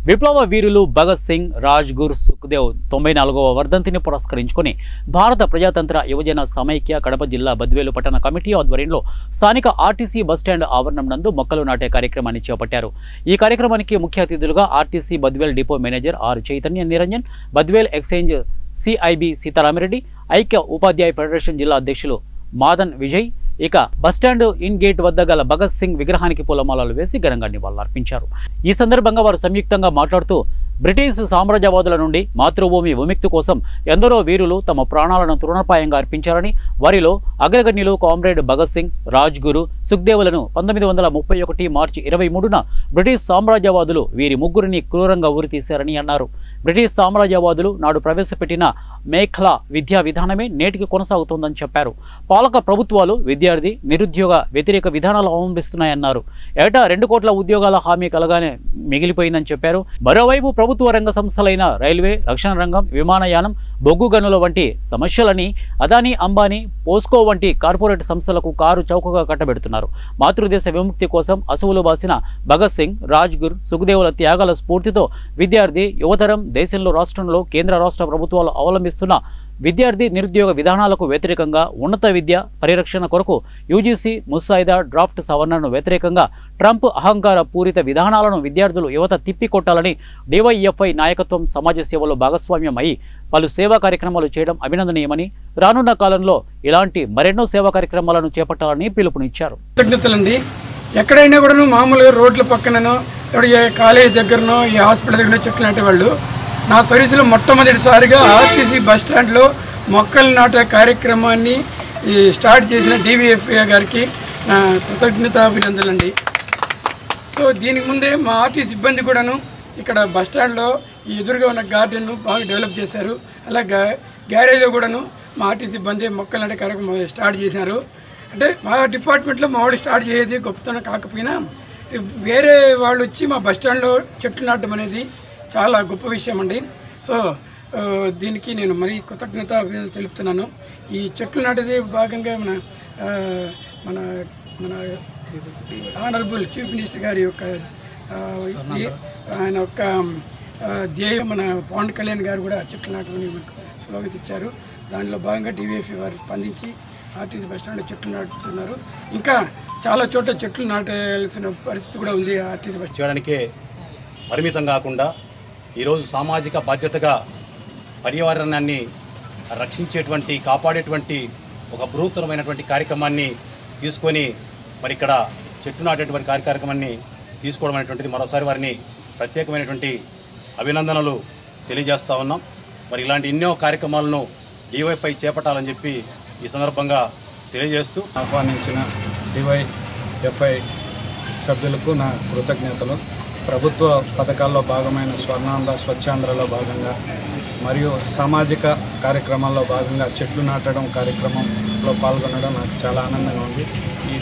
విప్లవ వీరులు భగత్ సింగ్, రాజ్గురు, సుఖ్దేవ్ 94వ వర్ధంతిని పురస్కరించుకుని భారత ప్రజాతంత్ర యువజన సమైక్య కడప జిల్లా బద్వేలు పట్టణ కమిటీ ఆధ్వర్యంలో స్థానిక ఆర్టీసీ బస్టాండ్ ఆవరణం నందు మొక్కలు నాటే కార్యక్రమాన్ని చేపట్టారు. ఈ కార్యక్రమానికి ముఖ్య అతిథులుగా RTC Badvel depot manager R Chaitanya Niranjan, Badvel exchange CIB Sitaramireddy, ఐక్య ఉపాధ్యాయ ఫెడరేషన్ జిల్లా అధ్యక్షులు మాదన్ విజయ్ ఇక బస్టాండ్ ఇన్ గేట్ వద్ద గల భగత్ సింగ్ విగ్రహానికి పూలమాలలు వేసి ఘనంగా నివాళులర్పించారు. ఈ సందర్భంగా వారు సంయుక్తంగా మాట్లాడుతూ బ్రిటిష్ సామ్రాజ్యవాదుల నుండి మాతృభూమి విముక్తి కోసం ఎందరో వీరులు తమ ప్రాణాలను తృణప్రాయంగా అర్పించారని, వారిలో అగ్రగణ్యులు కామ్రేడ్ భగత్ సింగ్, రాజ్గురు, సుఖ్దేవులను 1931 మార్చి 23న బ్రిటిష్ సామ్రాజ్యవాదులు వీరి ముగ్గురిని క్రూరంగా ఉరితీశారని అన్నారు. బ్రిటిష్ సామ్రాజ్యవాదులు నాడు ప్రవేశపెట్టిన మేఖలా విద్యా విధానమే నేటికి కొనసాగుతోందని చెప్పారు. పాలక ప్రభుత్వాలు విద్యార్థి, నిరుద్యోగ వ్యతిరేక విధానాలు అవలంబిస్తున్నాయన్నారు. ఏటా 2 కోట్ల ఉద్యోగాల హామీ కలగానే మిగిలిపోయిందని చెప్పారు. మరోవైపు ప్రభుత్వ రంగ సంస్థలైన రైల్వే, రక్షణ రంగం, విమానయానం, బొగ్గు గనుల వంటి సమస్యలని అదానీ, అంబానీ, పోస్కో వంటి కార్పొరేట్ సంస్థలకు కారు చౌకగా కట్టబెడుతున్నారు. మాతృదేశ విముక్తి కోసం అసువులు బాసిన భగత్ సింగ్, రాజ్గురు, సుఖ్దేవుల త్యాగాల స్ఫూర్తితో విద్యార్థి యువతరం దేశంలో, రాష్ట్రంలో కేంద్ర రాష్ట్ర ప్రభుత్వాలు అవలంబిస్తున్న విద్యార్థి నిరుద్యోగ విధానాలకు వ్యతిరేకంగా ఉన్నత విద్య పరిరక్షణ కొరకు యూజీసీ ముసాయిదా డ్రాఫ్ట్ సవరణను వ్యతిరేకంగా ట్రంప్ అహంకార పూరిత విధానాలను విద్యార్థులు యువత తిప్పికొట్టాలని డివైఎఫ్ఐ నాయకత్వం సమాజ సేవలో భాగస్వామ్యం అయి పలు సేవా కార్యక్రమాలు చేయడం అభినందనీయమని, రానున్న కాలంలో ఇలాంటి మరెన్నో సేవా కార్యక్రమాలను చేపట్టాలని పిలుపునిచ్చారు. కృతజ్ఞతలండి. ఎక్కడైనా కూడా మామూలుగా రోడ్ల పక్కననో కాలేజ్ దగ్గరనో ఈ హాస్పిటల్ దగ్గర చెట్లు నాటేవాళ్ళు. నా సర్వీసులో మొట్టమొదటిసారిగా ఆర్టీసీ బస్టాండ్లో మొక్కలు నాటే కార్యక్రమాన్ని స్టార్ట్ చేసిన డివిఎఫ్ఐ గారికి నా కృతజ్ఞతాభినందనలండి. సో దీనికి ముందే మా ఆర్టీసీ సిబ్బంది కూడాను ఇక్కడ బస్టాండ్లో ఈ ఎదురుగా ఉన్న గార్డెన్ను బాగా డెవలప్ చేశారు. అలాగే గ్యారేజ్లో కూడాను మా ఆర్టీసీ సిబ్బంది మొక్కలు నాటే కార్యక్రమం స్టార్ట్ చేశారు. అంటే మా డిపార్ట్మెంట్లో మా వాళ్ళు స్టార్ట్ చేసేది గొప్పతనం కాకపోయినా వేరే వాళ్ళు వచ్చి మా బస్టాండ్లో చెట్లు నాటడం అనేది చాలా గొప్ప విషయం అండి. సో దీనికి నేను మరీ కృతజ్ఞత తెలుపుతున్నాను. ఈ చెట్లు నాటేది భాగంగా మన ఆనరబుల్ చీఫ్ మినిస్టర్ గారి యొక్క ఆయన యొక్క ధ్యేయం మన పవన్ కళ్యాణ్ గారు కూడా చెట్లు నాటమని మనకు స్లోగన్స్ ఇచ్చారు. దానిలో భాగంగా డివిఎఫ్ఐ వారు స్పందించి ఆర్టీసీ బస్టాండ్లో చెట్లు నాటుతున్నారు. ఇంకా చాలా చోట్ల చెట్లు నాటాల్సిన పరిస్థితి కూడా ఉంది. ఆర్టీసీ బస్ చేయడానికే పరిమితం కాకుండా ఈరోజు సామాజిక బాధ్యతగా పర్యావరణాన్ని రక్షించేటువంటి, కాపాడేటువంటి ఒక బృహత్తరమైనటువంటి కార్యక్రమాన్ని తీసుకొని మరి ఇక్కడ చెట్టు నాటేటువంటి కార్యక్రమాన్ని తీసుకోవడం అనేటువంటిది మరోసారి వారిని ప్రత్యేకమైనటువంటి అభినందనలు తెలియజేస్తూ ఉన్నాం. మరి ఇలాంటి ఎన్నో కార్యక్రమాలను డివైఎఫ్ఐ చేపట్టాలని చెప్పి ఈ సందర్భంగా తెలియజేస్తూ ఆహ్వానించిన డివైఎఫ్ఐ సభ్యులకు నా కృతజ్ఞతలు. ప్రభుత్వ పథకాల్లో భాగమైన స్వర్ణాంధ్ర, స్వచ్ఛాంధ్రలో భాగంగా మరియు సామాజిక కార్యక్రమాల్లో భాగంగా చెట్లు నాటడం కార్యక్రమంలో పాల్గొనడం నాకు చాలా ఆనందంగా ఉంది. ఈ